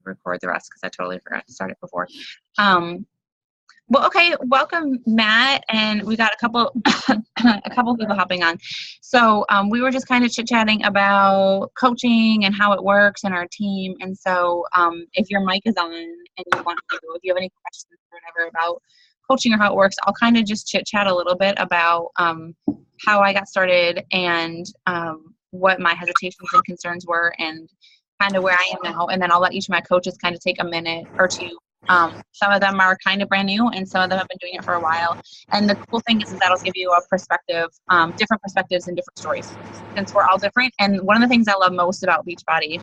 record the rest because I totally forgot to start it before. Well, okay, welcome, Matt, and we got a couple people hopping on. So we were just kind of chit-chatting about coaching and how it works in our team. And so if your mic is on and you want to, if you have any questions or whatever about coaching or how it works, I'll kind of just chit-chat a little bit about how I got started and what my hesitations and concerns were and kind of where I am now. And then I'll let each of my coaches kind of take a minute or two. Some of them are kind of brand new and some of them have been doing it for a while. And the cool thing is that'll give you a perspective, different perspectives and different stories since we're all different. And one of the things I love most about Beachbody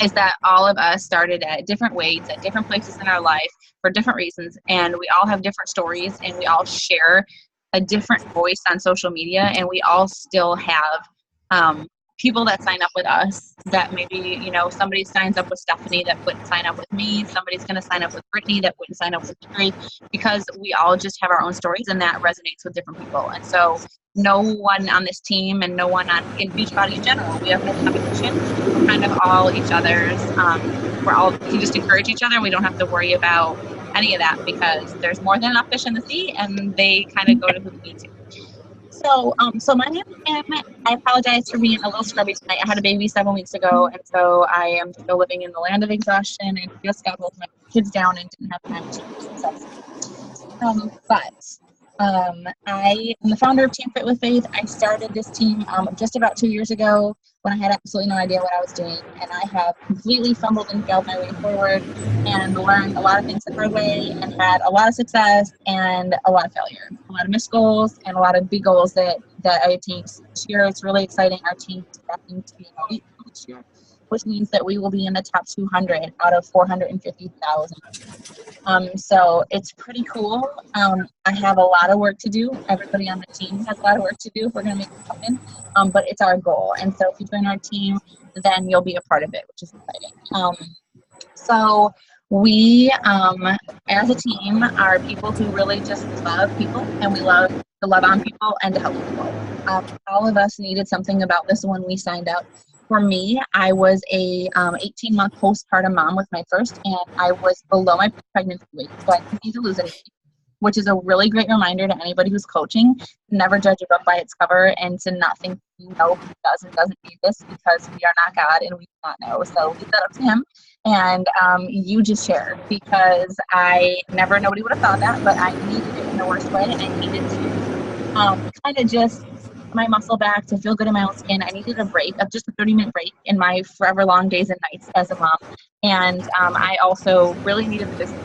is that all of us started at different weights, at different places in our life for different reasons. And we all have different stories and we all share a different voice on social media. And we all still have people that sign up with us that maybe, somebody signs up with Stephanie that wouldn't sign up with me. Somebody's going to sign up with Brittany that wouldn't sign up with Jerry, because we all just have our own stories and that resonates with different people. And so no one on this team and no one in Beachbody in general, we have no competition. We're kind of all each other's. We just encourage each other. We don't have to worry about any of that because there's more than enough fish in the sea and they kind of go to who they need to. So my name is Kim. I apologize for being a little scrubby tonight. I had a baby 7 weeks ago, and so I am still living in the land of exhaustion and just got both my kids down and didn't have time to do some stuff. I am the founder of Team Fit with Faith. I started this team just about 2 years ago when I had absolutely no idea what I was doing, and I have completely fumbled and failed my way forward and learned a lot of things the hard way and had a lot of success and a lot of failure, a lot of missed goals and a lot of big goals that I attained this year. It's really exciting. Our team is expecting to be elite this year, which means that we will be in the top 200 out of 450,000. So it's pretty cool. I have a lot of work to do. Everybody on the team has a lot of work to do if we're going to make it happen. But it's our goal. And so if you join our team, then you'll be a part of it, which is exciting. So we, as a team, are people who really just love people, and we love to love on people and to help people. All of us needed something about this when we signed up. For me, I was a 18-month postpartum mom with my first, and I was below my pregnancy weight, so I didn't need to lose anything, which is a really great reminder to anybody who's coaching to never judge a book by its cover and to not think who does and doesn't need this, because we are not God and we do not know. So leave that up to him, and you just share, because nobody would have thought that, but I needed it in the worst way, and I needed to kind of just my muscle back to feel good in my own skin. I needed a break, of just a 30-minute break in my forever long days and nights as a mom. And I also really needed the business.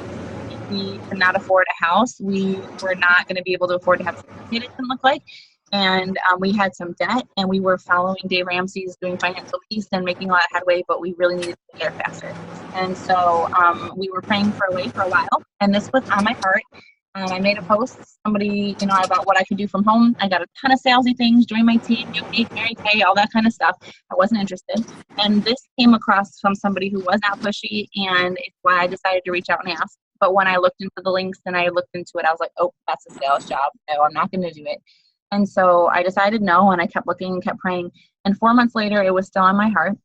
We could not afford a house. We were not going to be able to afford to have something it didn't look like. And we had some debt, and we were following Dave Ramsey's doing financial peace and making a lot of headway, but we really needed to get there faster. And so we were praying for a way for a while, and this was on my heart. I made a post, somebody, about what I could do from home. I got a ton of salesy things, join my team, Mary Kay, all that kind of stuff. I wasn't interested. And this came across from somebody who was not pushy, and it's why I decided to reach out and ask. But when I looked into the links and I looked into it, I was like, oh, that's a sales job. No, I'm not going to do it. And so I decided no, and I kept looking and kept praying. And 4 months later, it was still on my heart.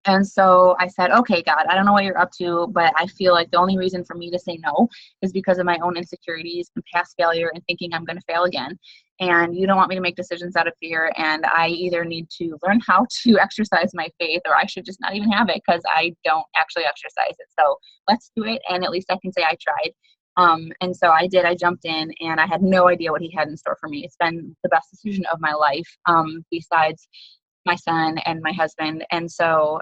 And so I said, okay, God, I don't know what you're up to, but I feel like the only reason for me to say no is because of my own insecurities and past failure and thinking I'm going to fail again. And you don't want me to make decisions out of fear. And I either need to learn how to exercise my faith, or I should just not even have it because I don't actually exercise it. So let's do it. And at least I can say I tried. And so I did. I jumped in, and I had no idea what he had in store for me. It's been the best decision of my life, besides my son and my husband, and so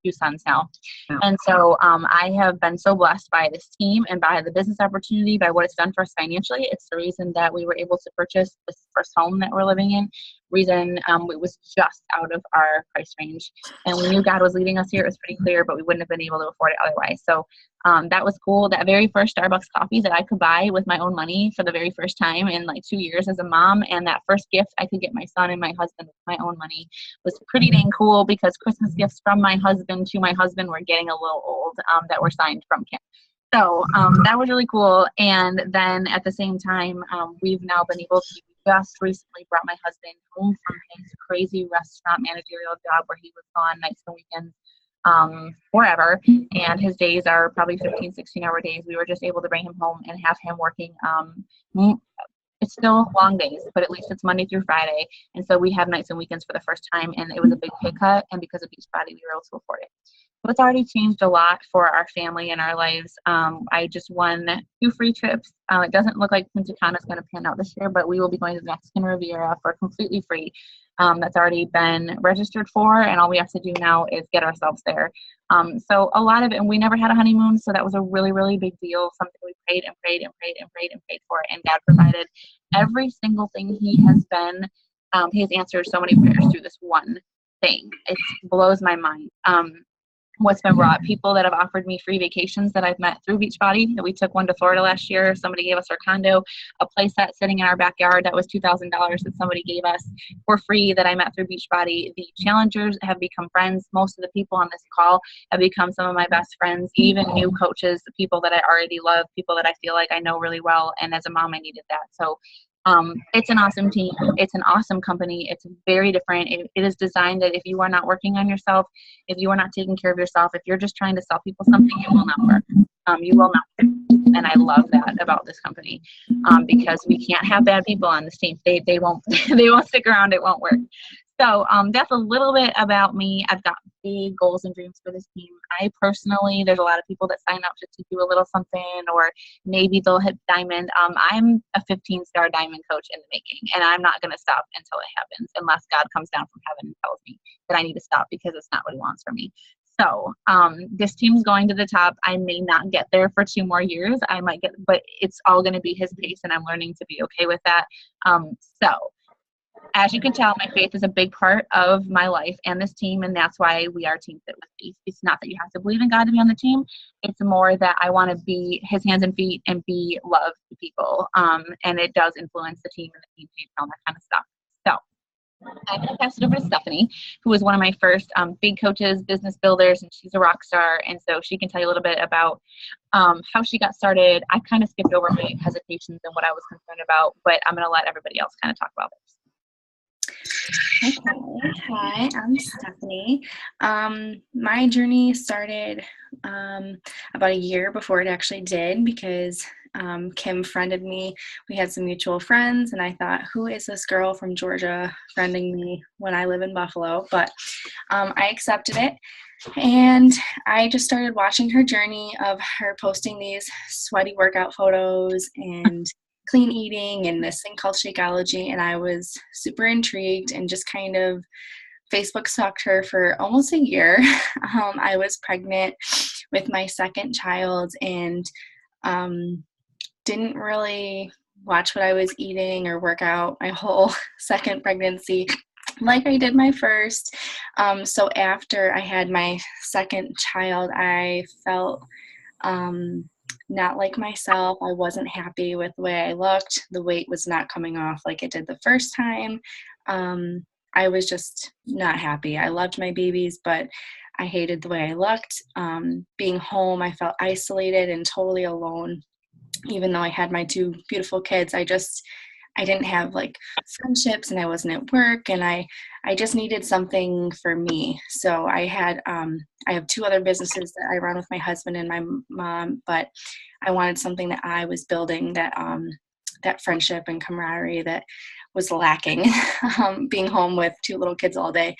two sons now. Oh. And so I have been so blessed by this team and by the business opportunity, by what it's done for us financially. It's the reason that we were able to purchase this first home that we're living in. Reason it was just out of our price range, and we knew God was leading us here. It was pretty clear, but we wouldn't have been able to afford it otherwise. So that was cool. That very first Starbucks coffee that I could buy with my own money for the very first time in like 2 years as a mom, and that first gift I could get my son and my husband with my own money was pretty dang cool, because Christmas gifts from my husband to my husband were getting a little old, that were signed from Kim. So that was really cool. And then at the same time, we've now been able to just recently brought my husband home from his crazy restaurant managerial job where he was gone nights and weekends forever, and his days are probably 15, 16-hour days. We were just able to bring him home and have him working. It's still long days, but at least it's Monday through Friday. And so we have nights and weekends for the first time, and it was a big pay cut. And because of Beachbody, we were able to afford it. So it's already changed a lot for our family and our lives. I just won 2 free trips. It doesn't look like Punta Cana is going to pan out this year, but we will be going to the Mexican Riviera for completely free. That's already been registered for, and all we have to do now is get ourselves there. So a lot of it, and we never had a honeymoon, so that was a really, really big deal, something we prayed and prayed and prayed and prayed and prayed for, and God provided every single thing. He has answered so many prayers through this one thing. It blows my mind. What's been brought, people that have offered me free vacations that I've met through Beachbody. That we took one to Florida last year. Somebody gave us our condo, a place that's sitting in our backyard that was $2,000 that somebody gave us for free that I met through Beachbody. The challengers have become friends. Most of the people on this call have become some of my best friends, even new coaches, people that I already love, people that I feel like I know really well. And as a mom, I needed that. So it's an awesome team. It's an awesome company. It's very different. It is designed that if you are not working on yourself, if you are not taking care of yourself, if you're just trying to sell people something, it will not work. You will not work. And I love that about this company, because we can't have bad people on this team. They won't they won't stick around. It won't work. So that's a little bit about me. I've got big goals and dreams for this team. I personally, there's a lot of people that sign up just to do a little something, or maybe they'll hit diamond. I'm a 15-star diamond coach in the making, and I'm not going to stop until it happens, unless God comes down from heaven and tells me that I need to stop because it's not what he wants for me. So this team's going to the top. I may not get there for 2 more years. I might get, but it's all going to be his pace, and I'm learning to be okay with that. So as you can tell, my faith is a big part of my life and this team, and that's why we are Team Fit with Faith. It's not that you have to believe in God to be on the team. It's more that I want to be his hands and feet and be love to people, and it does influence the team and the team page and all that kind of stuff. So I'm going to pass it over to Stephanie, who was one of my first big coaches, business builders, and she's a rock star, and so she can tell you a little bit about how she got started. I kind of skipped over my hesitations and what I was concerned about, but I'm going to let everybody else kind of talk about this. Okay. Hi, I'm Stephanie. My journey started about a year before it actually did, because Kim friended me. We had some mutual friends, and I thought, who is this girl from Georgia friending me when I live in Buffalo? But I accepted it, and I just started watching her journey of her posting these sweaty workout photos and clean eating and this thing called Shakeology, and I was super intrigued and just kind of Facebook stalked her for almost a year. I was pregnant with my second child, and didn't really watch what I was eating or work out my whole second pregnancy like I did my first. So after I had my second child, I felt not like myself. I wasn't happy with the way I looked. The weight was not coming off like it did the first time. I was just not happy. I loved my babies, but I hated the way I looked. Being home, I felt isolated and totally alone. Even though I had my 2 beautiful kids, I didn't have like friendships, and I wasn't at work, and I just needed something for me. So I have 2 other businesses that I run with my husband and my mom, but I wanted something that I was building, that friendship and camaraderie that was lacking, being home with 2 little kids all day.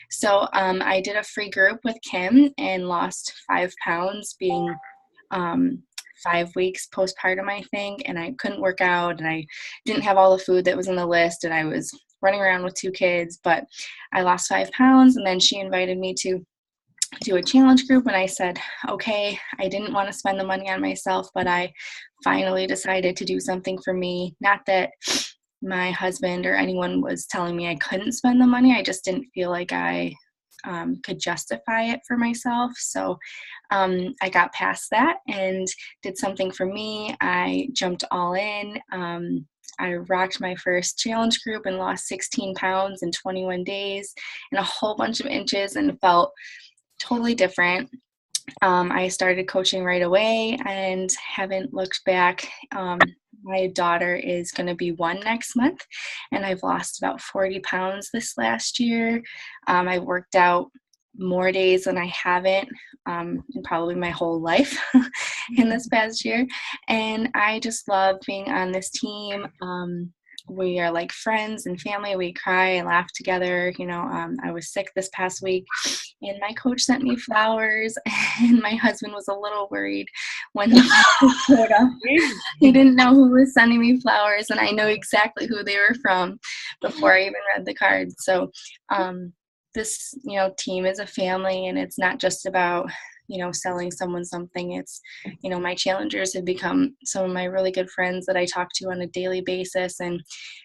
So I did a free group with Kim and lost 5 pounds, being 5 weeks postpartum, I think, and I couldn't work out, and I didn't have all the food that was on the list, and I was running around with 2 kids, but I lost 5 pounds. And then she invited me to do a challenge group, and I said, okay. I didn't want to spend the money on myself, but I finally decided to do something for me. Not that my husband or anyone was telling me I couldn't spend the money. I just didn't feel like I could justify it for myself. So I got past that and did something for me. I jumped all in. I rocked my first challenge group and lost 16 pounds in 21 days and a whole bunch of inches, and felt totally different. I started coaching right away and haven't looked back. My daughter is going to be 1 next month, and I've lost about 40 pounds this last year. I worked out more days than I haven't in probably my whole life in this past year. And I just love being on this team. We are like friends and family. We cry and laugh together. I was sick this past week, and my coach sent me flowers, and my husband was a little worried when he showed up. He didn't know who was sending me flowers, and I know exactly who they were from before I even read the card. So this, team is a family, and it's not just about, selling someone something. It's, my challengers have become some of my really good friends that I talk to on a daily basis, and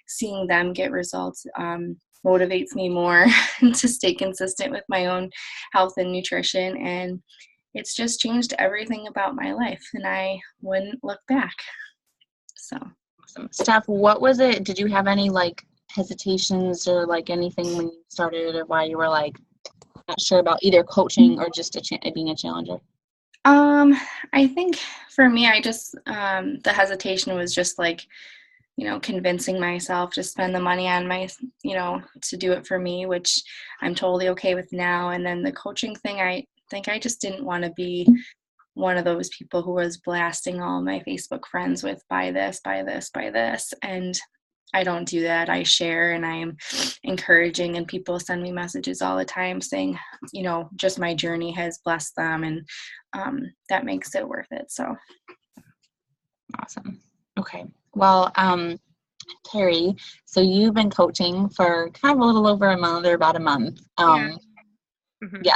seeing them get results motivates me more to stay consistent with my own health and nutrition. And it's just changed everything about my life, and I wouldn't look back. So awesome. Steph, what was it? Did you have any hesitations or anything when you started, or why you were not sure about either coaching or just being a challenger? I think for me, I just the hesitation was just convincing myself to spend the money on to do it for me, which I'm totally okay with now. And then the coaching thing, I think I just didn't want to be one of those people who was blasting all my Facebook friends with buy this, buy this, buy this. And I don't do that. I share, and I am encouraging, and people send me messages all the time saying, just my journey has blessed them, and that makes it worth it. So awesome. Okay. Well, Carrie, so you've been coaching for kind of a little over a month, or about a month. Yeah. Yeah.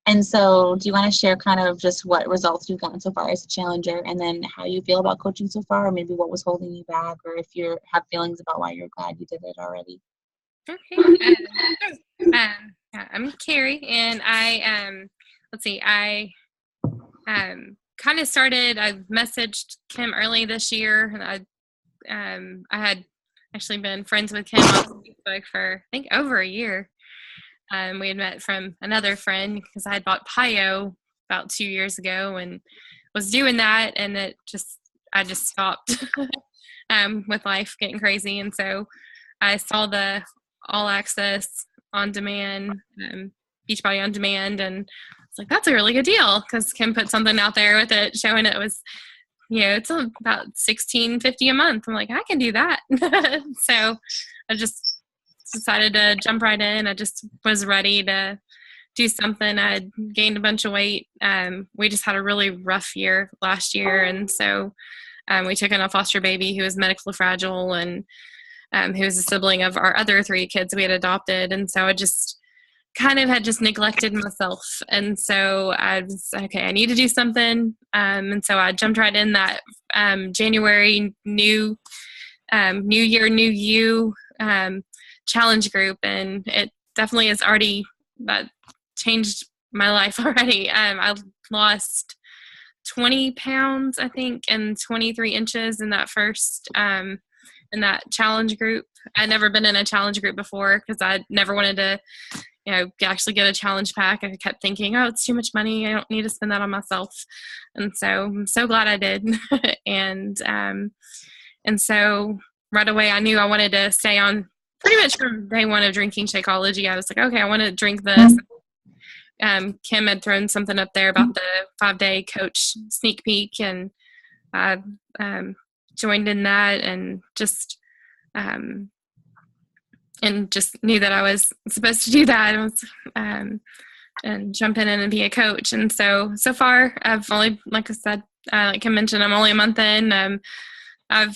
And so do you want to share kind of just what results you've gotten so far as a challenger, and then how you feel about coaching so far, or maybe what was holding you back, or if you have feelings about why you're glad you did it already? Okay. I'm Carrie, and I kind of started, I messaged Kim early this year, and I had actually been friends with Kim on Facebook for, I think, over a year. We had met from another friend because I had bought Pio about 2 years ago and was doing that, and I just stopped with life getting crazy. And so I saw the All Access on demand, Beachbody on demand, and I was like, that's a really good deal, because Kim put something out there with it showing it was, it's about $16.50 a month. I'm like, I can do that. So I just decided to jump right in. I just was ready to do something. I had gained a bunch of weight. We just had a really rough year last year, and so we took in a foster baby who was medically fragile, and who was a sibling of our other 3 kids we had adopted. And so I just kind of had just neglected myself, and so I was okay, I need to do something. And so I jumped right in that January new year, new you challenge group, and it definitely has already changed my life already. I lost 20 pounds, I think, and 23 inches in that first in that challenge group. I'd never been in a challenge group before, because I never wanted to actually get a challenge pack. I kept thinking, oh, it's too much money, I don't need to spend that on myself. And so I'm so glad I did. and so right away I knew I wanted to stay on pretty much from day one of drinking Shakeology. I was like, okay, I want to drink this. Kim had thrown something up there about the 5-day coach sneak peek, and I joined in that, and just knew that I was supposed to do that, and jump in and be a coach. And so far I've only, like I said, like I mentioned, I'm only a month in. I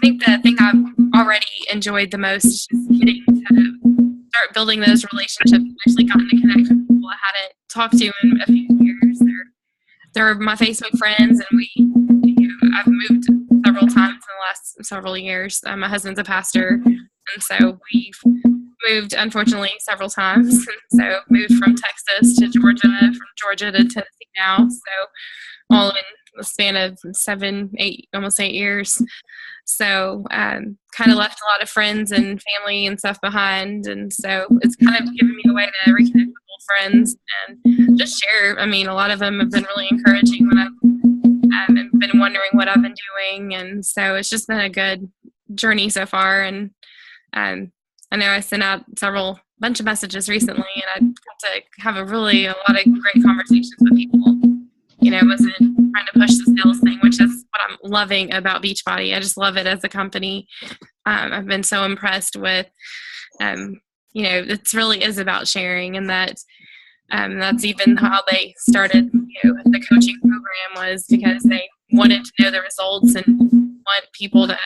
think the thing I've already enjoyed the most is getting to start building those relationships. I've actually gotten to connect with people I hadn't talked to in a few years. They're my Facebook friends, and I've moved several times in the last several years. My husband's a pastor, and so we've moved, unfortunately, several times. And so moved from Texas to Georgia, from Georgia to Tennessee now. So all in the span of almost 8 years. So kind of left a lot of friends and family and stuff behind. And so it's kind of given me a way to reconnect with old friends and just share. I mean, a lot of them have been really encouraging when I've been wondering what I've been doing. And so it's just been a good journey so far. And I know I sent out several bunch of messages recently, and I got to have a lot of great conversations with people. Wasn't trying to push the sales thing, which is what I'm loving about Beachbody. I just love it as a company. I've been so impressed with, it really is about sharing, and that that's even how they started the coaching program, was because they wanted to know the results and want people to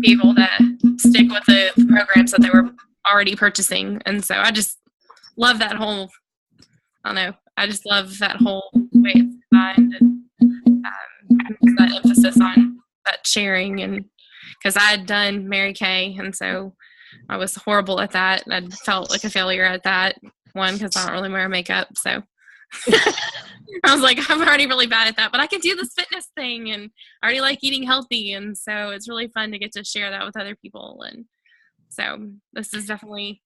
be able to stick with the programs that they were already purchasing. And so I just love that whole, I just love that whole way it's designed, and that emphasis on that sharing. And because I had done Mary Kay, and so I was horrible at that. I felt like a failure at that one because I don't really wear makeup. So I was like, I'm already really bad at that, but I can do this fitness thing, and I already like eating healthy. And so it's really fun to get to share that with other people. And so this is definitely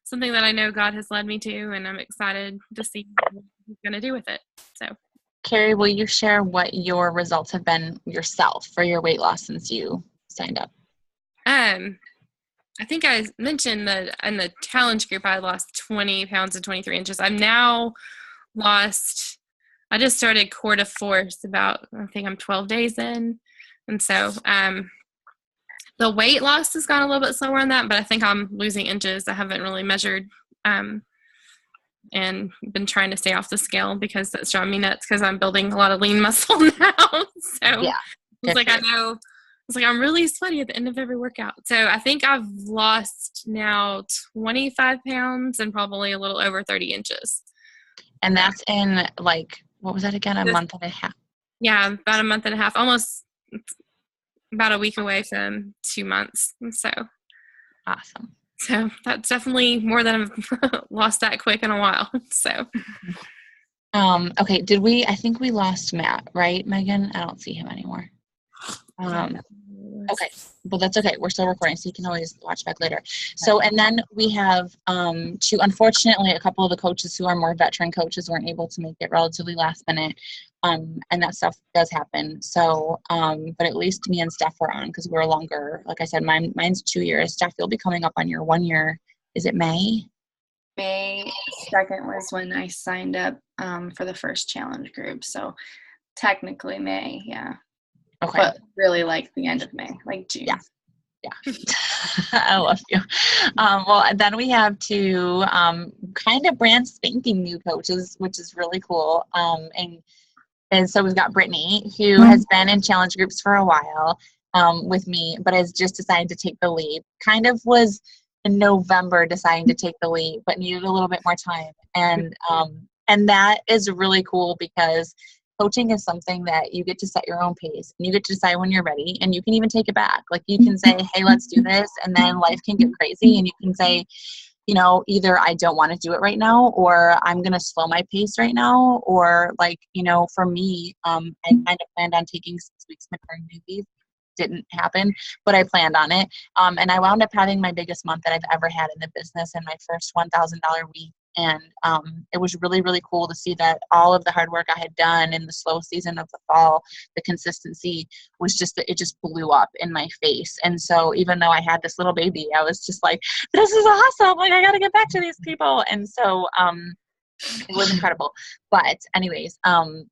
something that I know God has led me to, and I'm excited to see what He's going to do with it. So, Carrie, will you share what your results have been yourself for your weight loss since you signed up? I think I mentioned that in the challenge group, I lost 20 pounds and 23 inches. I've now lost, I just started Core to Force about, I think I'm 12 days in. And so the weight loss has gone a little bit slower on that, but I think I'm losing inches. I haven't really measured and been trying to stay off the scale because that's driving me nuts because I'm building a lot of lean muscle now. So yeah, it's like I'm really sweaty at the end of every workout. So I think I've lost now 25 pounds and probably a little over 30 inches. And that's in what was that again? A month and a half? Yeah, about a month and a half, almost about a week away from 2 months. So awesome. So that's definitely more than I've lost that quick in a while. So. Okay. I think we lost Matt, right, Megan? I don't see him anymore. Okay, but that's okay. We're still recording, so you can always watch back later. So, and then we have unfortunately, a couple of the coaches who are more veteran coaches weren't able to make it relatively last minute, and that stuff does happen. So, but at least me and Steph were on because we're longer. Like I said, mine's 2 years. Steph, you'll be coming up on your 1 year. Is it May? May 2nd was when I signed up for the first challenge group. So technically May, yeah. Okay. But really like the end of May, like June. Yeah. I love you. Well, then we have two kind of brand spanking new coaches, which is really cool. And so we've got Brittany, who has been in challenge groups for a while with me, but has just decided to take the lead. Kind of was in November deciding to take the lead, but needed a little bit more time. And that is really cool because coaching is something that you get to set your own pace and you get to decide when you're ready, and you can even take it back. Like you can say, hey, let's do this. And then life can get crazy and you can say, either I don't want to do it right now, or I'm going to slow my pace right now. Or for me, I kind of planned on taking 6 weeks maternity leave. Didn't happen, but I planned on it. And I wound up having my biggest month that I've ever had in the business and my first $1,000 week. And it was really, really cool to see that all of the hard work I had done in the slow season of the fall, the consistency was it just blew up in my face. And so even though I had this little baby, I was just like, this is awesome. Like, I got to get back to these people. And so it was incredible. But anyways,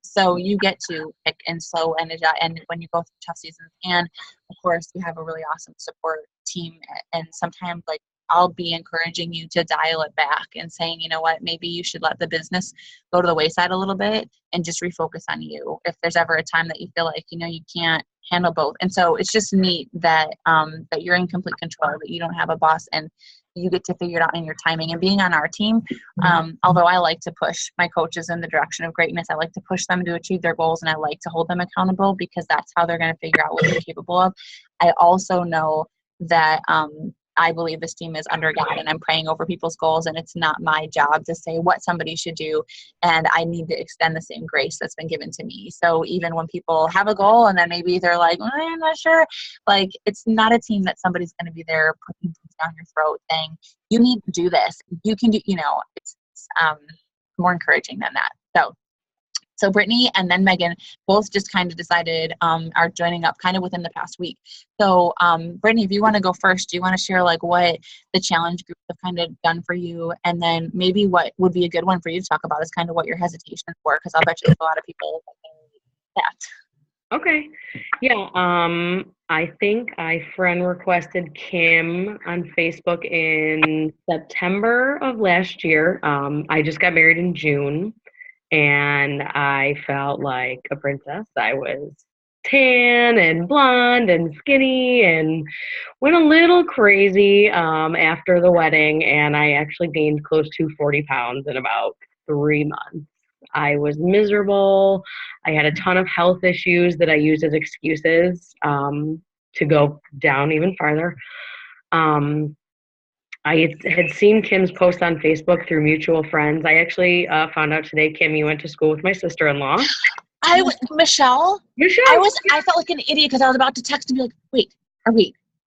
so you get to pick and slow and adjust, and when you go through tough seasons, and of course you have a really awesome support team. And sometimes I'll be encouraging you to dial it back and saying, you know what, maybe you should let the business go to the wayside a little bit and just refocus on you. If there's ever a time that you feel like, you can't handle both. And so it's just neat that you're in complete control, that you don't have a boss and you get to figure it out in your timing. And being on our team, although I like to push my coaches in the direction of greatness, I like to push them to achieve their goals, and I like to hold them accountable because that's how they're going to figure out what they're capable of. I also know that I believe this team is under God, and I'm praying over people's goals, and it's not my job to say what somebody should do, and I need to extend the same grace that's been given to me. So even when people have a goal and then maybe they're like, I'm not sure, it's not a team that somebody's going to be there putting things down your throat saying, you need to do this. You can do, it's more encouraging than that. So So Brittany and then Megan both just kind of decided, are joining up kind of within the past week. So Brittany, if you want to go first, do you want to share like what the challenge groups have kind of done for you? And then maybe what would be a good one for you to talk about is kind of what your hesitations were, because I'll bet you there's a lot of people that. Okay. Yeah. I think I friend requested Kim on Facebook in September of last year. I just got married in June. And I felt like a princess. I was tan and blonde and skinny and went a little crazy after the wedding. And I actually gained close to 40 pounds in about 3 months. I was miserable. I had a ton of health issues that I used as excuses to go down even farther. I had seen Kim's post on Facebook through mutual friends. I actually found out today, Kim, you went to school with my sister-in-law. Michelle. I felt like an idiot because I was about to text and be like, wait,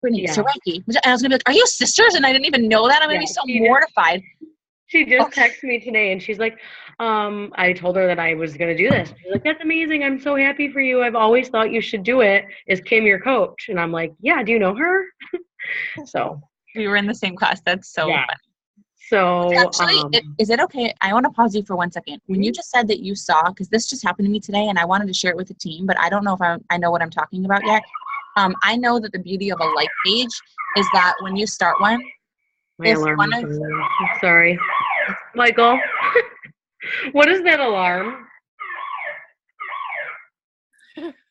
Brittany, Yeah. Saraki. And I was going to be like, are you sisters? And I didn't even know that. I'm going to be so mortified. She just texted me today and she's like, I told her that I was going to do this. She's like, that's amazing. I'm so happy for you. I've always thought you should do it. Is Kim your coach? And I'm like, yeah, do you know her? So. We were in the same class. That's so funny. So actually, is it okay? I want to pause you for 1 second. When you just said that you saw, because this just happened to me today, and I wanted to share it with the team, but I don't know if I know what I'm talking about yet. I know that the beauty of a like page is that when you start one, my alarm. Sorry, Michael. What is that alarm?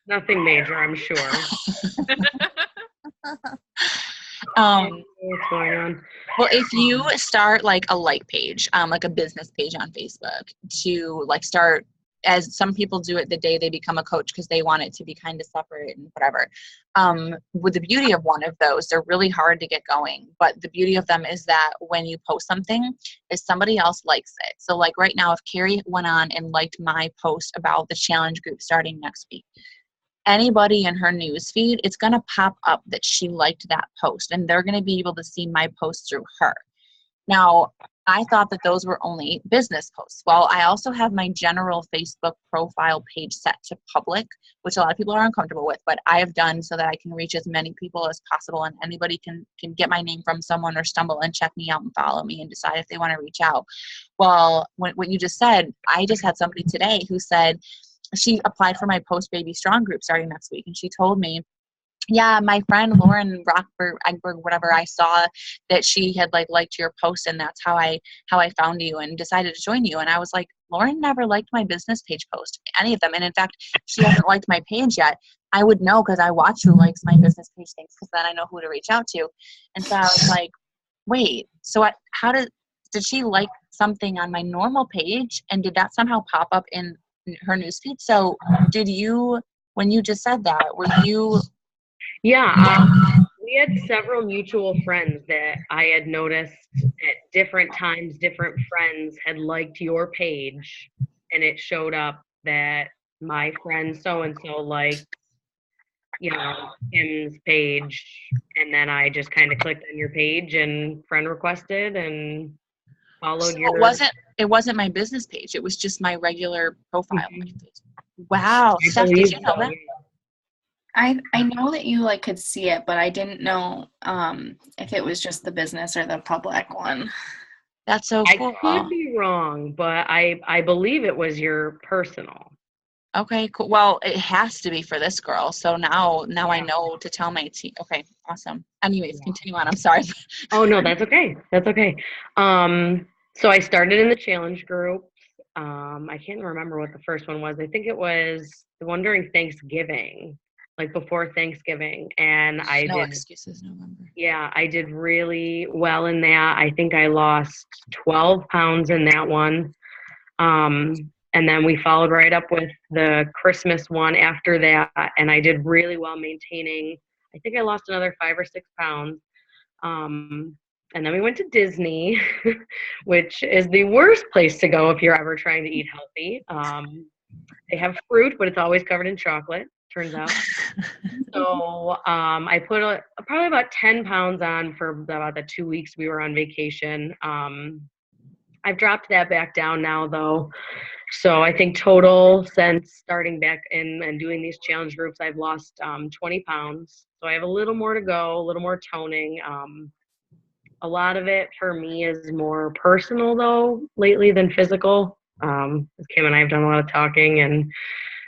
Nothing major, I'm sure. What's going on? Well, if you start like a like page, like a business page on Facebook, to like start, as some people do it the day they become a coach because they want it to be kind of separate and whatever. With the beauty of one of those, they're really hard to get going. But the beauty of them is that when you post something, is somebody else likes it. So like right now, if Carrie went on and liked my post about the challenge group starting next week, anybody in her news feed, it's going to pop up that she liked that post, and they're going to be able to see my post through her. Now, I thought that those were only business posts. Well, I also have my general Facebook profile page set to public, which a lot of people are uncomfortable with, but I have done so that I can reach as many people as possible, and anybody can get my name from someone or stumble and check me out and follow me and decide if they want to reach out. Well, what you just said, I just had somebody today who said, she applied for my Post Baby Strong group starting next week. And she told me, yeah, my friend Lauren Rockberg, Egberg, whatever, I saw that she had liked your post, and that's how I found you and decided to join you. And I was like, Lauren never liked my business page post, any of them. And in fact, she hasn't liked my page yet. I would know because I watch who likes my business page things, because then I know who to reach out to. And so I was like, wait, so how did she like something on my normal page, and did that somehow pop up in her newsfeed? So did you, when you just said that, were you? Yeah, we had several mutual friends that I had noticed at different times, different friends had liked your page, and it showed up that my friend so-and-so liked, Kim's page, and then I just kind of clicked on your page and friend requested and followed your. It wasn't my business page. It was just my regular profile page. Wow. Steph, did you know that? I know that you could see it, but I didn't know if it was just the business or the public one. That's so cool. I could be wrong, but I believe it was your personal. Okay, cool. Well, it has to be for this girl. So now I know to tell my team. Okay, awesome. Anyways, continue on. I'm sorry. Oh no, that's okay. That's okay. So I started in the challenge group. I can't remember what the first one was. I think it was the one during Thanksgiving, before Thanksgiving. And No excuses, November. Yeah, I did really well in that. I think I lost 12 pounds in that one. And then we followed right up with the Christmas one after that. And I did really well maintaining. I think I lost another 5 or 6 pounds. And then we went to Disney, which is the worst place to go if you're ever trying to eat healthy. They have fruit, but it's always covered in chocolate, turns out. So I put probably about 10 pounds on for about the 2 weeks we were on vacation. I've dropped that back down now, though. So I think total since starting back in and doing these challenge groups, I've lost 20 pounds. So I have a little more to go, a little more toning. A lot of it for me is more personal though lately than physical. Kim and I have done a lot of talking and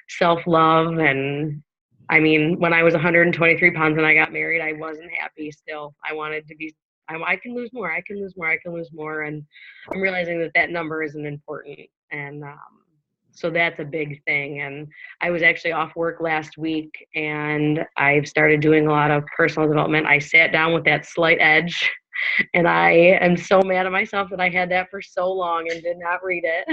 self-love. And I mean, when I was 123 pounds and I got married, I wasn't happy still. I wanted to be, I can lose more, I can lose more, I can lose more. And I'm realizing that that number isn't important. And so that's a big thing. And I was actually off work last week and I've started doing a lot of personal development. I sat down with that slight edge and I am so mad at myself that I had that for so long and did not read it.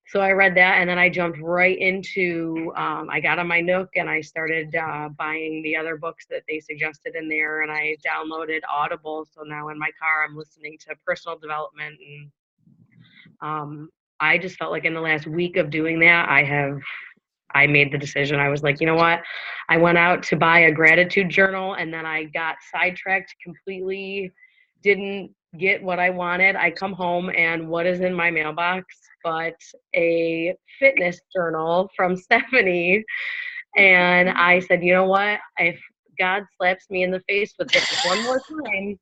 So I read that and then I jumped right into, I got on my Nook and I started buying the other books that they suggested in there, and I downloaded Audible. So now in my car, I'm listening to personal development. And I just felt like in the last week of doing that, I made the decision. I was like, you know what? I went out to buy a gratitude journal and then I got sidetracked completely, didn't get what I wanted. I come home and what is in my mailbox but a fitness journal from Stephanie. And I said, you know what? If God slaps me in the face with this one more time,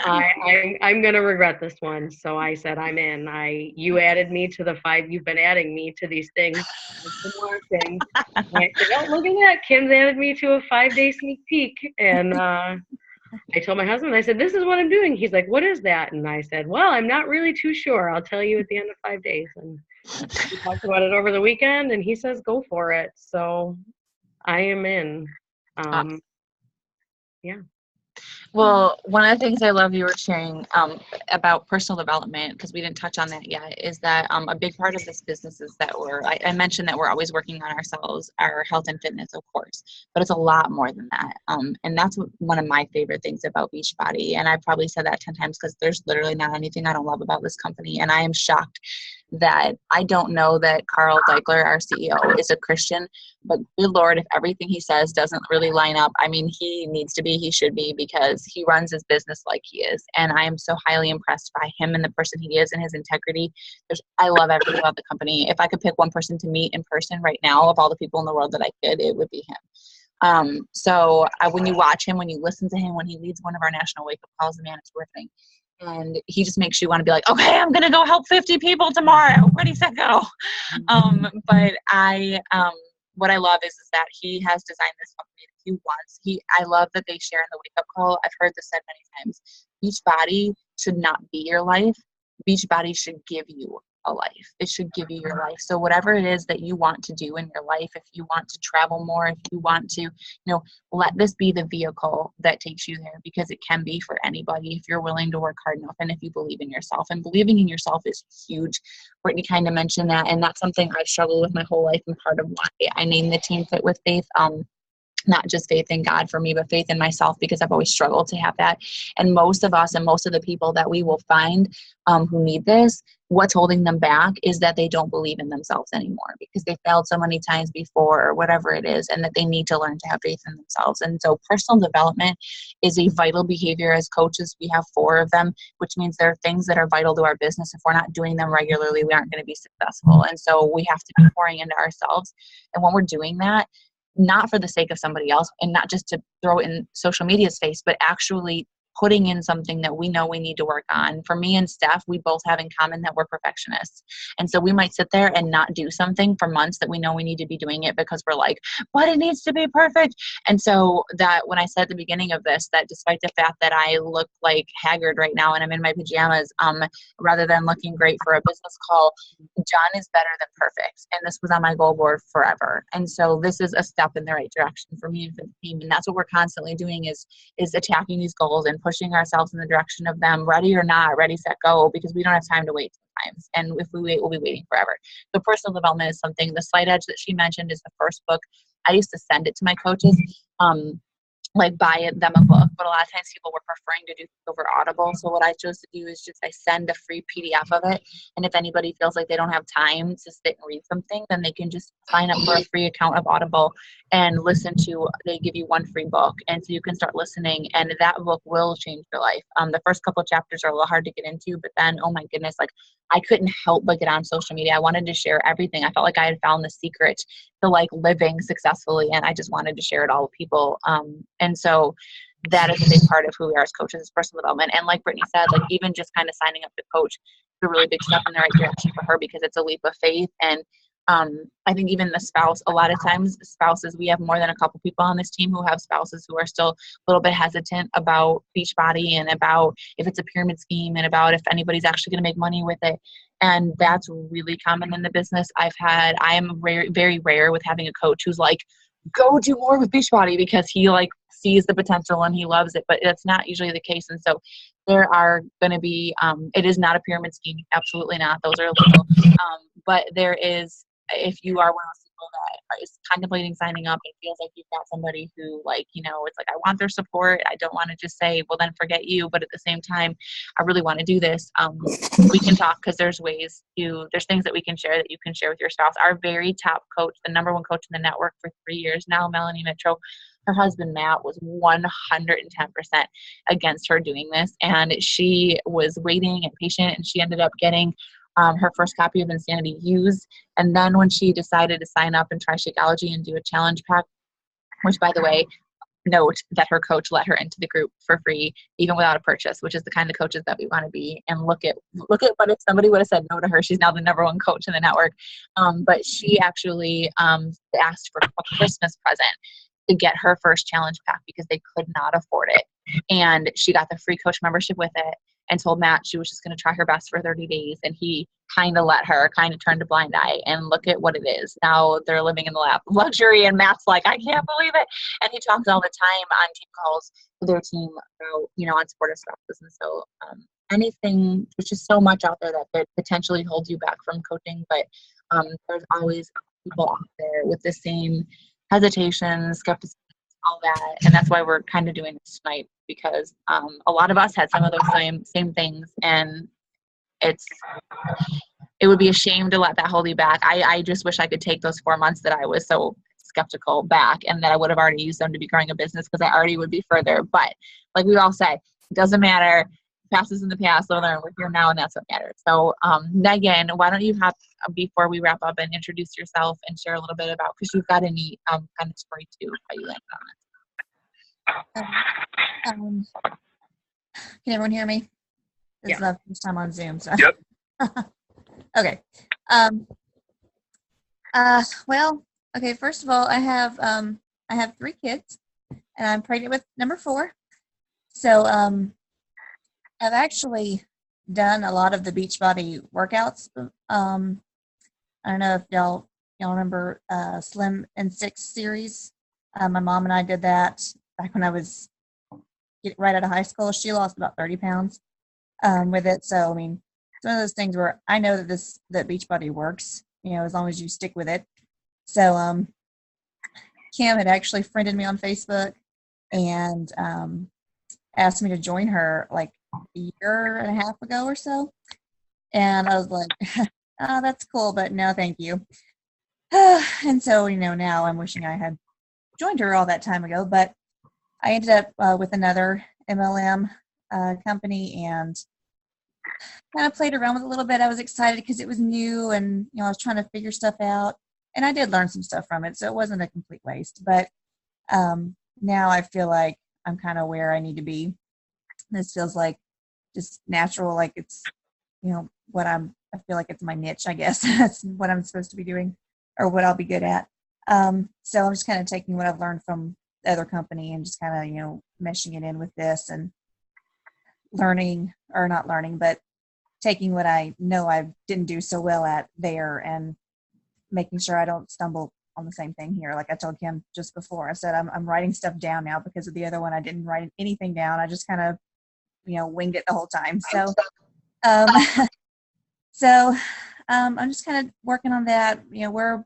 I'm going to regret this one. So I said, I'm in. You added me to the 5. You've been adding me to these things. I've been watching. And I said, oh, look at that. Kim's added me to a 5-day sneak peek. And I told my husband, I said, this is what I'm doing. He's like, what is that? And I said, well, I'm not really too sure. I'll tell you at the end of 5 days. And we talked about it over the weekend and he says, go for it. So I am in. Yeah. Well, one of the things I love you were sharing about personal development, because we didn't touch on that yet, is that a big part of this business is that I mentioned that we're always working on ourselves, our health and fitness, of course, but it's a lot more than that. And that's one of my favorite things about Beachbody. And I've probably said that 10 times because there's literally not anything I don't love about this company. And I am shocked that I don't know that Carl Deichler, our CEO, is a Christian, but good Lord, if everything he says doesn't really line up, I mean, he should be, because he runs his business like he is. And I am so highly impressed by him and the person he is and his integrity. I love everything about the company. If I could pick one person to meet in person right now of all the people in the world that I could, it would be him. When you watch him, when you listen to him, when he leads one of our national wake-up calls, man, it's worth it. And he just makes you want to be like, okay, I'm going to go help 50 people tomorrow. Ready, set, go. What I love is that he has designed this company that he wants. I love that they share in the wake-up call. I've heard this said many times. Beachbody should not be your life. Beachbody should give you a life. It should give you your life. So whatever it is that you want to do in your life, if you want to travel more, if you want to, let this be the vehicle that takes you there, because it can be for anybody if you're willing to work hard enough and if you believe in yourself. And believing in yourself is huge. Brittany kind of mentioned that, and that's something I've struggled with my whole life, and part of why I named the team Fit with Faith. Not just faith in God for me, but faith in myself, because I've always struggled to have that. And most of us and most of the people that we will find who need this, what's holding them back is that they don't believe in themselves anymore because they failed so many times before, or whatever it is, and that they need to learn to have faith in themselves. And so personal development is a vital behavior. As coaches, we have 4 of them, which means there are things that are vital to our business. If we're not doing them regularly, we aren't going to be successful. And so we have to be pouring into ourselves. And when we're doing that, not for the sake of somebody else and not just to throw it in social media's face, but actually putting in something that we know we need to work on. For me and Steph, we both have in common that we're perfectionists. And so we might sit there and not do something for months that we know we need to be doing it because we're like, but it needs to be perfect. And so that when I said at the beginning of this, that despite the fact that I look like haggard right now and I'm in my pajamas, rather than looking great for a business call, John is better than perfect. And this was on my goal board forever. And so this is a step in the right direction for me and for the team. And that's what we're constantly doing is attacking these goals and pushing ourselves in the direction of them, ready or not, ready, set, go, because we don't have time to wait sometimes. And if we wait, we'll be waiting forever. So personal development is something. The Slight Edge that she mentioned is the first book. I used to send it to my coaches, buy them a book, but a lot of times people were preferring to do over Audible. So what I chose to do is I send a free PDF of it. And if anybody feels like they don't have time to sit and read something, then they can just sign up for a free account of Audible and they give you 1 free book. And so you can start listening, and that book will change your life. The first couple chapters are a little hard to get into, but then, oh my goodness, I couldn't help but get on social media. I wanted to share everything. I felt like I had found the secret to like living successfully, and I just wanted to share it all with people. And so that is a big part of who we are as coaches, is personal development. And like Brittany said, like even just kind of signing up to coach is a really big step in the right direction for her, because it's a leap of faith. And I think even the spouse, a lot of times spouses, we have more than a couple people on this team who have spouses who are still a little bit hesitant about Beachbody and about if it's a pyramid scheme and about if anybody's actually going to make money with it. And that's really common in the business. I am very rare with having a coach who's like, go do more with Beachbody, because he like sees the potential and he loves it, but that's not usually the case. And so there are going to be, it is not a pyramid scheme. Absolutely not. Those are illegal. But there is, if you are one of those people that is contemplating signing up and feels like you've got somebody who like, you know, it's like, I want their support. I don't want to just say, well, then forget you. But at the same time, I really want to do this. We can talk, because there's things that we can share that you can share with your spouse. Our very top coach, the number one coach in the network for 3 years now, Melanie Mitro, her husband, Matt, was 110% against her doing this. And she was waiting and patient, and she ended up getting her first copy of Insanity used. And then when she decided to sign up and try Shakeology and do a challenge pack, which, by the way, note that her coach let her into the group for free, even without a purchase, which is the kind of coaches that we want to be. And look at but if somebody would have said no to her, she's now the number one coach in the network. But she actually asked for a Christmas present to get her first challenge pack, because they could not afford it. And she got the free coach membership with it, and told Matt she was just going to try her best for 30 days. And he kind of let her, kind of turned a blind eye, and look at what it is. Now they're living in the lap of luxury, and Matt's like, I can't believe it. And he talks all the time on team calls to their team about, you know, on supportive spouses. And so anything, there's just so much out there that could potentially hold you back from coaching. But there's always people out there with the same hesitation, skepticism, all that. And that's why we're kind of doing this tonight, because a lot of us had some of those same things, and it would be a shame to let that hold you back. I just wish I could take those 4 months that I was so skeptical back, and that I would have already used them to be growing a business, because I already would be further. But like we all say, it doesn't matter. Past is in the past, so we're here now, and that's what matters. So Megan, why don't you have, before we wrap up, and introduce yourself and share a little bit about, because you've got a neat kind of story too, how you landed on it. Can everyone hear me? This is the first time on Zoom, so. Yep. Okay. Well, okay, first of all, I have 3 kids, and I'm pregnant with number 4. So I've actually done a lot of the Beachbody workouts. I don't know if y'all remember Slim and 6 series. My mom and I did that back when I was right out of high school. She lost about 30 pounds with it. So, I mean, it's one of those things where I know that Beachbody works, you know, as long as you stick with it. So Kim had actually friended me on Facebook and asked me to join her like a year and a half ago or so. And I was like, oh, that's cool, but no, thank you. And so, you know, now I'm wishing I had joined her all that time ago, but I ended up with another MLM company and kind of played around with it a little bit. I was excited because it was new and, you know, I was trying to figure stuff out, and I did learn some stuff from it. So it wasn't a complete waste, but now I feel like I'm kind of where I need to be. This feels like just natural, like it's, you know, I feel like it's my niche, I guess. That's what I'm supposed to be doing, or what I'll be good at. So I'm just kind of taking what I've learned from the other company and just kind of, you know, meshing it in with this and but taking what I know I didn't do so well at there and making sure I don't stumble on the same thing here. Like I told Kim just before, I said I'm writing stuff down now, because of the other one I didn't write anything down. I just kind of, you know, winged it the whole time. So I'm just kind of working on that. You know,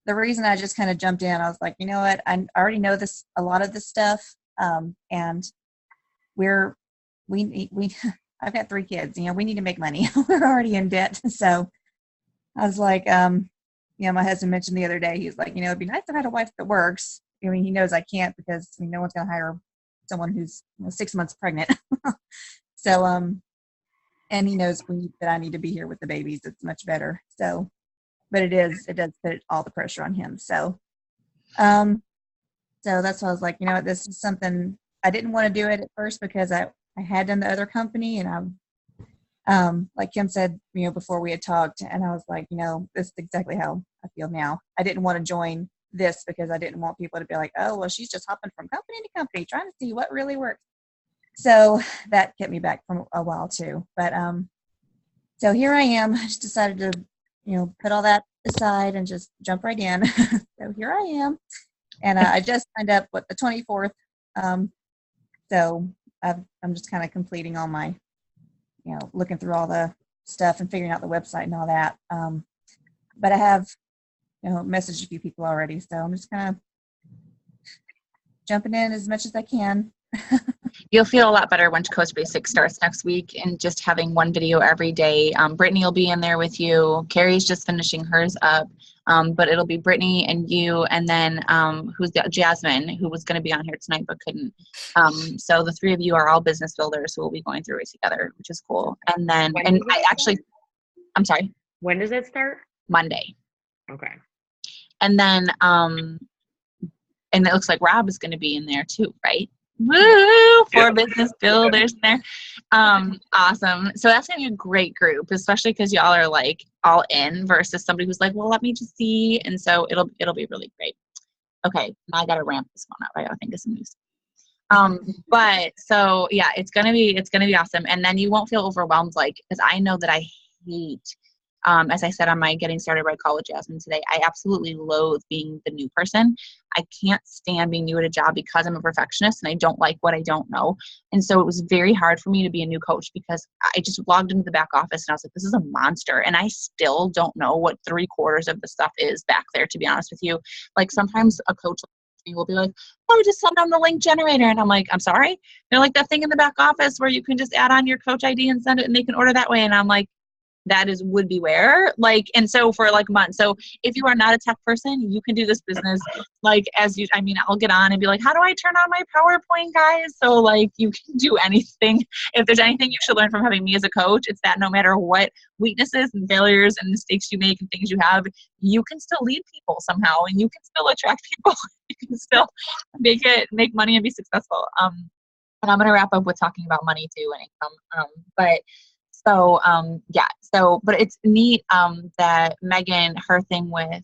the reason I just kind of jumped in, I was like, you know what, I already know a lot of this stuff, and I've got 3 kids. You know, we need to make money. We're already in debt. So I was like, you know, my husband mentioned the other day, he's like, you know, it'd be nice to have a wife that works. I mean, he knows I can't, because I mean, no one's going to hire someone who's, you know, 6 months pregnant. So and he knows that I need to be here with the babies. It's much better. So, but it does put all the pressure on him. So, so that's why I was like, this is something I didn't want to do it at first because I had done the other company, and like Kim said, before we had talked, and I was like, this is exactly how I feel now. I didn't want to join this because I didn't want people to be like, oh, well, she's just hopping from company to company trying to see what really works. So that kept me back for a while too. But so here I am. I just decided to, put all that aside and just jump right in. So here I am, and I just signed up with the 24th. So I'm just kind of completing all my, looking through all the stuff and figuring out the website and all that. But I have, messaged a few people already, so I'm just kind of jumping in as much as I can. You'll feel a lot better when Coach Basics starts next week, and just having one video every day. Brittany will be in there with you. Carrie's just finishing hers up, but it'll be Brittany and you, and then who's the Jasmine, who was going to be on here tonight but couldn't. So the three of you are all business builders who will be going through it together, which is cool. And then, I'm sorry. When does it start? Monday. Okay. And then, and it looks like Rob is going to be in there too, right? Woo! 4 business builders in there. Awesome. So that's gonna be a great group, especially because y'all are like all in versus somebody who's like, well, let me just see. And so it'll be really great. Okay, now I gotta ramp this one up. I gotta think of some news. But so yeah, it's gonna be awesome. And then you won't feel overwhelmed, because I know that I hate. As I said on my Getting Started Right call with Jasmine today, I absolutely loathe being the new person. I can't stand being new at a job because I'm a perfectionist and I don't like what I don't know. And so it was very hard for me to be a new coach because I just logged into the back office and I was like, this is a monster. And I still don't know what 3/4 of the stuff is back there, to be honest with you. Like sometimes a coach will be like, oh, just send them the link generator. And I'm like, I'm sorry? They're like that thing in the back office where you can just add on your coach ID and send it and they can order that way. And I'm like, that would be where, and so for months. So if you are not a tech person, you can do this business I'll get on and be like, how do I turn on my PowerPoint, guys? So you can do anything. If there's anything you should learn from having me as a coach, it's that no matter what weaknesses and failures and mistakes you make and things you have, you can still lead people somehow, and you can still attract people. You can still make money and be successful. And I'm going to wrap up with talking about money too and income. But it's neat that Megan, her thing with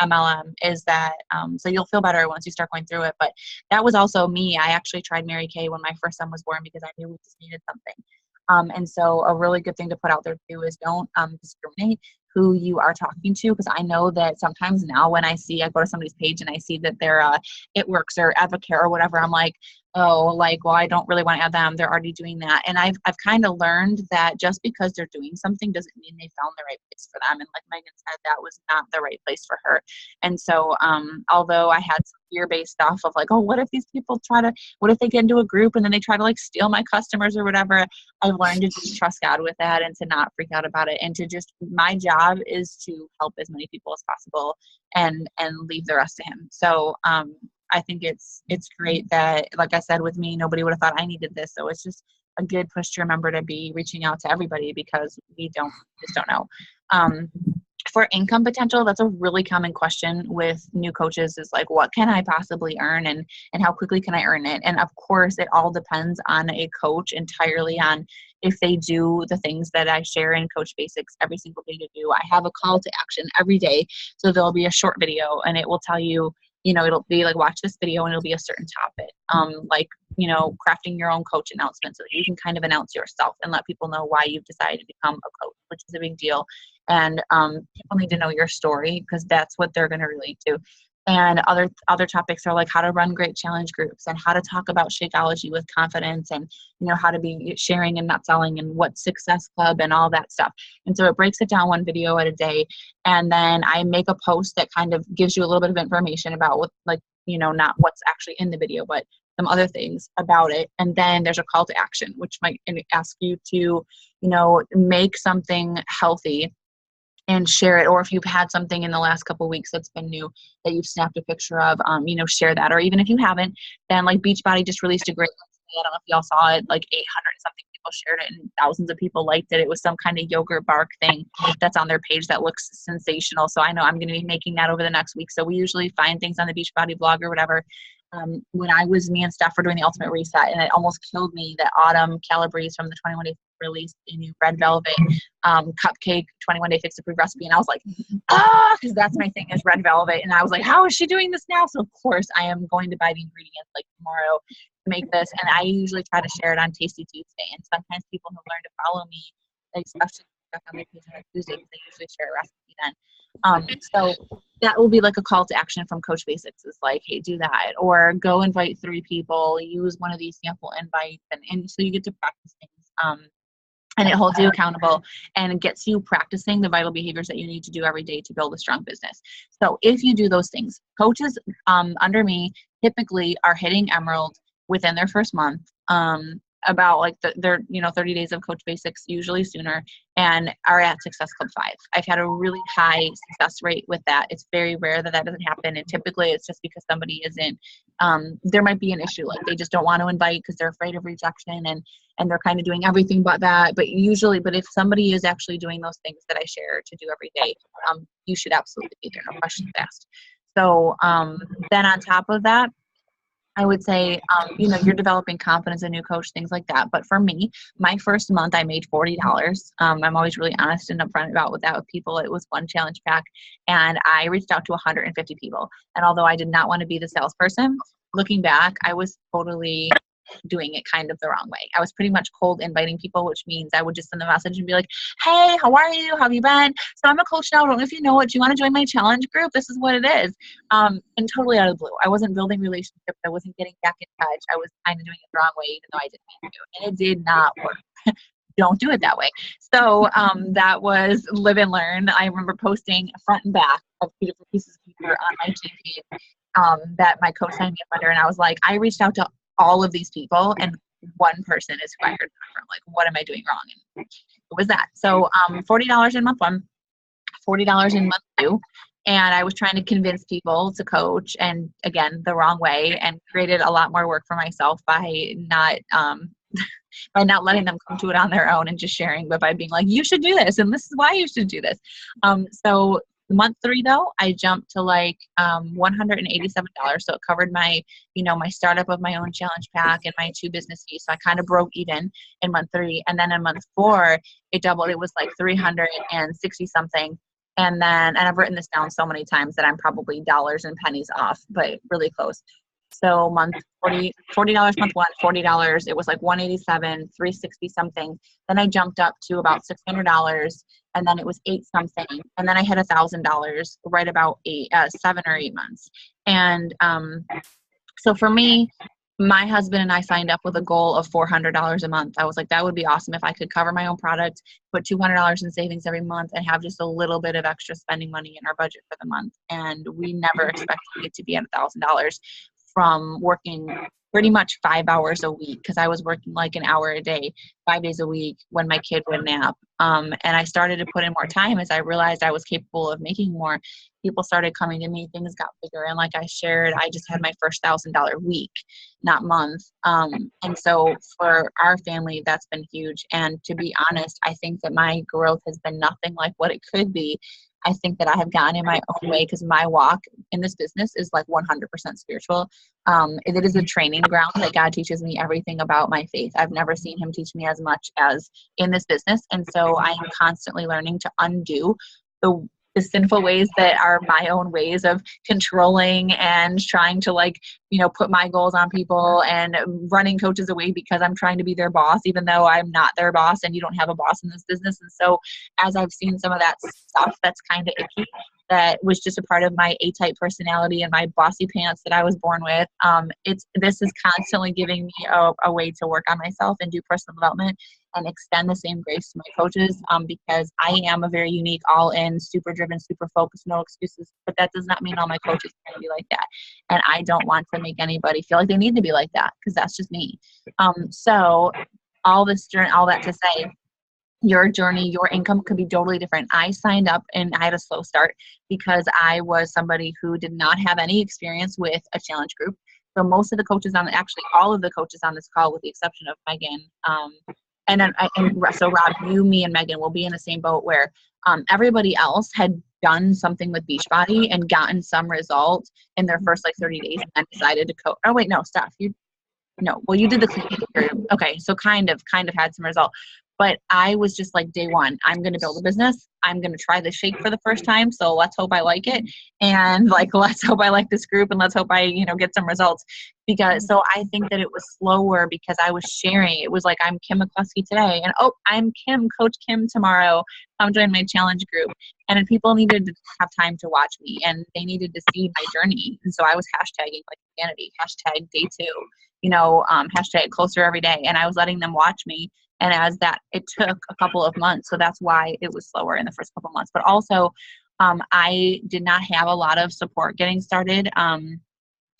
MLM is that, so you'll feel better once you start going through it. But that was also me. I actually tried Mary Kay when my first son was born because I knew we just needed something. And so a really good thing to put out there too is don't discriminate who you are talking to, because I know that sometimes now when I go to somebody's page and I see that they're It Works or Advocare or whatever, I'm like, oh, well, I don't really want to add them. They're already doing that. And I've kind of learned that just because they're doing something doesn't mean they found the right place for them. And like Megan said, that was not the right place for her. And so although I had some fear-based stuff of oh, what if these people what if they get into a group and then they try to steal my customers or whatever, I've learned to just trust God with that and to not freak out about it. And to just, my job is to help as many people as possible and leave the rest to Him. So, I think it's great that, like I said, with me, nobody would have thought I needed this. So it's just a good push to remember to be reaching out to everybody because we just don't know. For income potential, that's a really common question with new coaches is what can I possibly earn and how quickly can I earn it? And of course, it all depends on a coach entirely on if they do the things that I share in Coach Basics every single day to do. I have a call to action every day. So there'll be a short video and it will tell you, it'll be watch this video and it'll be a certain topic, crafting your own coach announcement so that you can kind of announce yourself and let people know why you've decided to become a coach, which is a big deal. And people need to know your story because that's what they're going to relate to. And other topics are how to run great challenge groups and how to talk about Shakeology with confidence and, how to be sharing and not selling and what Success Club and all that stuff. And so it breaks it down one video at a day. And then I make a post that kind of gives you a little bit of information about what, not what's actually in the video, but some other things about it. And then there's a call to action, which might ask you to, make something healthy and share it. Or if you've had something in the last couple of weeks that's been new that you've snapped a picture of, share that. Or even if you haven't, then Beachbody just released a great one. I don't know if y'all saw it, 800 something people shared it and thousands of people liked it. It was some kind of yogurt bark thing that's on their page that looks sensational. So I know I'm going to be making that over the next week. So we usually find things on the Beachbody blog or whatever. Me and Steph were doing the Ultimate Reset, and it almost killed me that Autumn Calabrese from the 21 Day released a new red velvet cupcake 21 Day Fix Approved recipe, and I was like, because that's my thing is red velvet, and I was like, how is she doing this now? So of course I am going to buy the ingredients like tomorrow to make this, and I usually try to share it on Tasty Tuesday, and sometimes people who learn to follow me, like especially on my page on Tuesday, they usually share a recipe then. So that will be like a call to action from Coach Basics is like, hey, do that, or go invite 3 people, use one of these sample invites, and so you get to practice things. And it holds you accountable and it gets you practicing the vital behaviors that you need to do every day to build a strong business. So if you do those things, coaches under me typically are hitting Emerald within their first month. About like their 30 days of Coach Basics, usually sooner, and are at Success Club 5. I've had a really high success rate with that. It's very rare that doesn't happen, and typically it's just because somebody isn't there might be an issue, like they just don't want to invite because they're afraid of rejection, and they're kind of doing everything but that. But if somebody is actually doing those things that I share to do every day, you should absolutely be there, no questions asked. So then on top of that, I would say, you're developing confidence, a new coach, things like that. But for me, my first month, I made $40. I'm always really honest and upfront about with people. It was one challenge pack, and I reached out to 150 people. And although I did not want to be the salesperson, looking back, I was totally doing it kind of the wrong way. I was pretty much cold inviting people, which means I would just send a message and be like, hey, how are you? How have you been? So I'm a coach now. I don't know if you know it. Do you want to join my challenge group? This is what it is. And totally out of the blue. I wasn't building relationships. I wasn't getting back in touch. I was kind of doing it the wrong way, even though I didn't mean to. And it did not work. Don't do it that way. So that was live and learn. I remember posting front and back of 2 different pieces of paper on my team page that my coach signed me up under. And I was like, I reached out to all of these people, and one person is who I heard from. Like, what am I doing wrong? And it was that. So $40 in month 1, $40 in month 2. And I was trying to convince people to coach, and again, the wrong way, and created a lot more work for myself by not letting them come to it on their own and just sharing, but by being like, you should do this, and this is why you should do this. So month 3 though, I jumped to like $187. So it covered my, my startup of my own challenge pack and my 2 business fees. So I kind of broke even in month 3. And then in month 4, it doubled. It was like 360 something. And I've written this down so many times that I'm probably dollars and pennies off, but really close. So month $40 month 1, $40. It was like 187, 360 something. Then I jumped up to about $600, and then it was 8 something, and then I hit $1,000 right about 7 or 8 months. And so for me, my husband and I signed up with a goal of $400 a month. I was like, that would be awesome if I could cover my own product, put $200 in savings every month, and have just a little bit of extra spending money in our budget for the month. And we never expected it to be at $1,000 from working pretty much 5 hours a week, because I was working like an hour a day, 5 days a week when my kid would nap. And I started to put in more time as I realized I was capable of making more. People started coming to me, things got bigger. And like I shared, I just had my first $1,000 week, not month. And so for our family, that's been huge. And to be honest, I think that my growth has been nothing like what it could be. I think that I have gone in my own way, because my walk in this business is like 100% spiritual. It is a training ground that God teaches me everything about my faith. I've never seen him teach me as much as in this business. And so I am constantly learning to undo the sinful ways that are my own ways of controlling and trying to put my goals on people and running coaches away because I'm trying to be their boss, even though I'm not their boss, and you don't have a boss in this business. And so as I've seen some of that stuff that's kind of icky, that was just a part of my A-type personality and my bossy pants that I was born with, this is constantly giving me a way to work on myself and do personal development and extend the same grace to my coaches, because I am a very unique, all-in, super driven, super focused, no excuses. But that does not mean all my coaches are going to be like that. And I don't want to make anybody feel like they need to be like that, because that's just me. So all that to say, your journey, your income could be totally different. I signed up and I had a slow start because I was somebody who did not have any experience with a challenge group. So most of the coaches actually all of the coaches on this call, with the exception of Megan, so Rob, you, me, and Megan will be in the same boat where everybody else had done something with Beachbody and gotten some result in their first like 30 days and then decided to coach. Oh wait, no, Steph, you did the cleaning period. Okay, so kind of had some result. But I was just like, day one, I'm going to build a business. I'm going to try the shake for the first time. So let's hope I like it. And like, let's hope I like this group and let's hope I, get some results. So I think that it was slower because I was sharing. It was like, I'm Kim McCluskey today. And I'm Kim, Coach Kim tomorrow. Come join my challenge group. And then people needed to have time to watch me and they needed to see my journey. And so I was hashtagging like humanity, hashtag day 2, hashtag closer every day. And I was letting them watch me. And as that, it took a couple of months. So that's why it was slower in the first couple of months. But also, I did not have a lot of support getting started.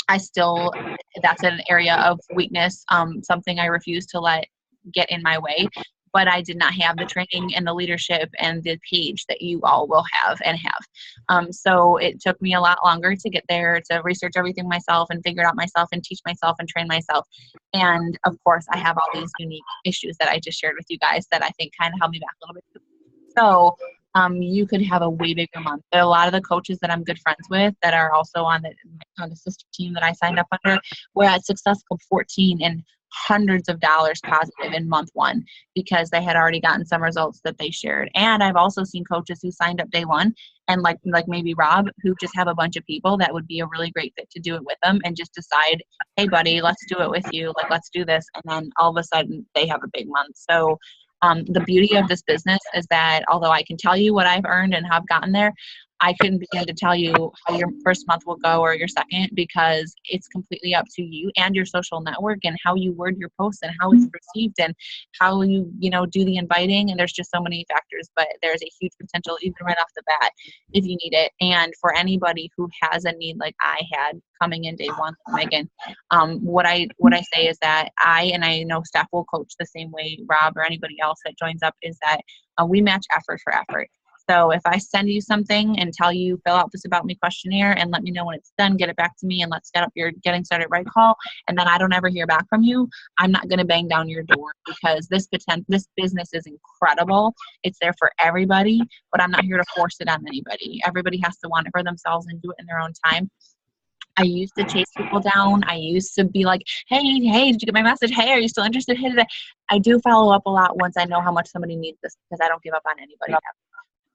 That's an area of weakness, something I refuse to let get in my way. But I did not have the training and the leadership and the page that you all will have and have. So it took me a lot longer to get there, to research everything myself and figure it out myself and teach myself and train myself. And of course, I have all these unique issues that I just shared with you guys that I think kind of held me back a little bit. So you could have a way bigger month. There are a lot of the coaches that I'm good friends with that are also on the sister team that I signed up under. We're at Successful 14 and hundreds of dollars positive in month 1 because they had already gotten some results that they shared. And I've also seen coaches who signed up day 1 and like maybe Rob, who just have a bunch of people that would be a really great fit to do it with them and just decide, hey buddy, let's do it with you. Like, let's do this. And then all of a sudden they have a big month. So the beauty of this business is that although I can tell you what I've earned and how I've gotten there, I couldn't begin to tell you how your first month will go or your second because it's completely up to you and your social network and how you word your posts and how it's received and how you do the inviting. And there's just so many factors, but there's a huge potential even right off the bat if you need it. And for anybody who has a need like I had coming in day 1, Megan, what I say is that I know Steph will coach the same way Rob or anybody else that joins up is that we match effort for effort. So if I send you something and tell you, fill out this About Me questionnaire and let me know when it's done, get it back to me and let's get up your Getting Started Right call, and then I don't ever hear back from you, I'm not going to bang down your door because this business is incredible. It's there for everybody, but I'm not here to force it on anybody. Everybody has to want it for themselves and do it in their own time. I used to chase people down. I used to be like, hey, did you get my message? Hey, are you still interested? Hey, I do follow up a lot once I know how much somebody needs this because I don't give up on anybody.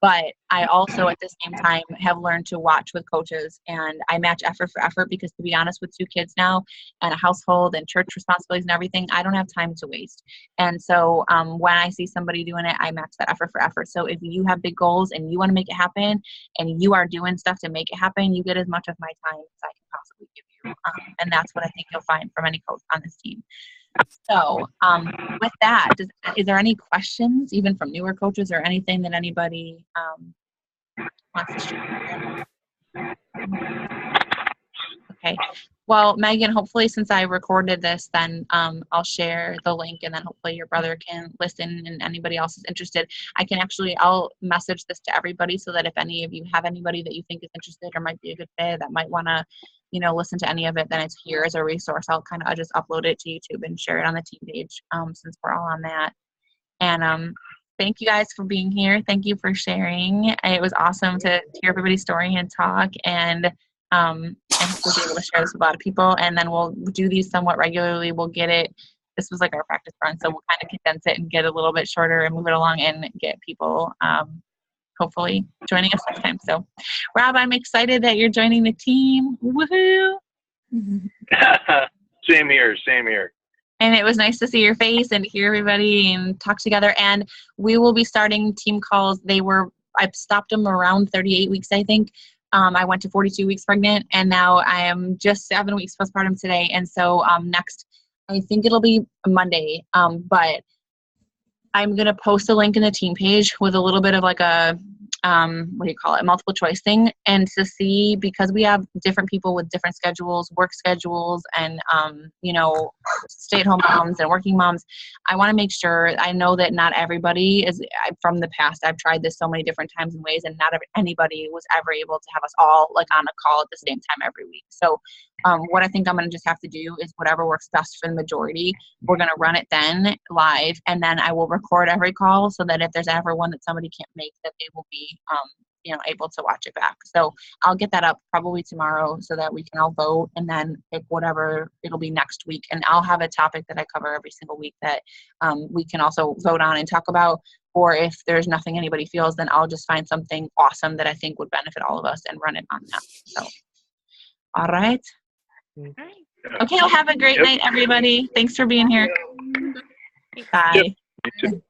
But I also at the same time have learned to watch with coaches and I match effort for effort because to be honest with 2 kids now and a household and church responsibilities and everything, I don't have time to waste. And so when I see somebody doing it, I match that effort for effort. So if you have big goals and you want to make it happen and you are doing stuff to make it happen, you get as much of my time as I can possibly give you. And that's what I think you'll find from any coach on this team. So with that, is there any questions, even from newer coaches or anything that anybody wants to share? Okay. Well, Megan, hopefully since I recorded this, then I'll share the link and then hopefully your brother can listen and anybody else is interested. I'll message this to everybody so that if any of you have anybody that you think is interested or might be a good fit that might want to listen to any of it, then it's here as a resource. I'll just upload it to YouTube and share it on the team page since we're all on that. And thank you guys for being here. Thank you for sharing. It was awesome to hear everybody's story and talk and hopefully be able to share this with a lot of people. And then we'll do these somewhat regularly. We'll get it. This was like our practice run, so we'll kind of condense it and get a little bit shorter and move it along and get people hopefully joining us next time. So, Rob, I'm excited that you're joining the team. Woohoo! Same here. And it was nice to see your face and hear everybody and talk together. And we will be starting team calls. I've stopped them around 38 weeks, I think. I went to 42 weeks pregnant, and now I am just 7 weeks postpartum today. And so next, I think it'll be Monday. But I'm going to post a link in the team page with a little bit of like a, what do you call it, multiple choice thing, and to see, because we have different people with different schedules, work schedules, and, you know, stay-at-home moms and working moms. I want to make sure, I know that not everybody is, from the past, I've tried this so many different times and ways, and not anybody was ever able to have us all like on a call at the same time every week. So what I think I'm going to just have to do is whatever works best for the majority, we're going to run it then live, and then I will record every call so that if there's ever one that somebody can't make, that they will be, you know, able to watch it back. So I'll get that up probably tomorrow so that we can all vote and then pick whatever it'll be next week. And I'll have a topic that I cover every single week that we can also vote on and talk about. Or if there's nothing anybody feels, then I'll just find something awesome that I think would benefit all of us and run it on that. So, all right. Okay, well, have a great night, everybody. Thanks for being here. Bye. You too.